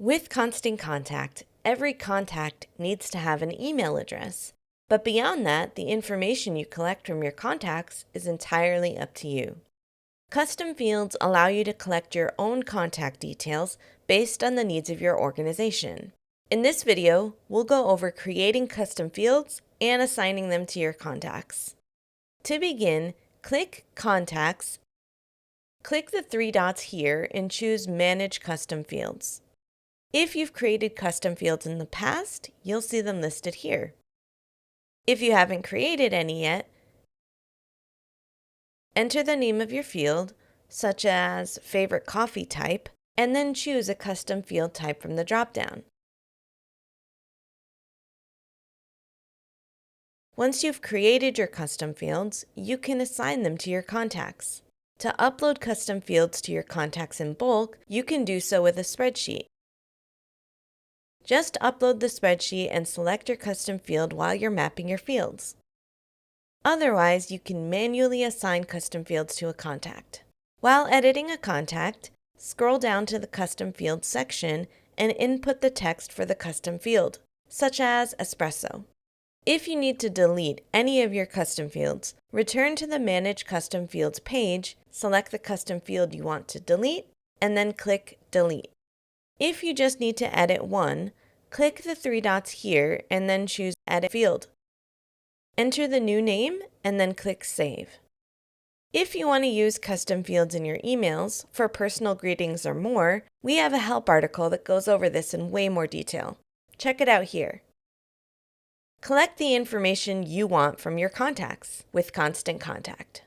With Constant Contact, every contact needs to have an email address. But beyond that, the information you collect from your contacts is entirely up to you. Custom fields allow you to collect your own contact details based on the needs of your organization. In this video, we'll go over creating custom fields and assigning them to your contacts. To begin, click Contacts, click the three dots here and choose Manage Custom Fields. If you've created custom fields in the past, you'll see them listed here. If you haven't created any yet, enter the name of your field, such as favorite coffee type, and then choose a custom field type from the dropdown. Once you've created your custom fields, you can assign them to your contacts. To upload custom fields to your contacts in bulk, you can do so with a spreadsheet. Just upload the spreadsheet and select your custom field while you're mapping your fields. Otherwise, you can manually assign custom fields to a contact. While editing a contact, scroll down to the Custom Fields section and input the text for the custom field, such as espresso. If you need to delete any of your custom fields, return to the Manage Custom Fields page, select the custom field you want to delete, and then click Delete. If you just need to edit one, click the three dots here and then choose Edit Field. Enter the new name and then click Save. If you want to use custom fields in your emails for personal greetings or more, we have a help article that goes over this in way more detail. Check it out here. Collect the information you want from your contacts with Constant Contact.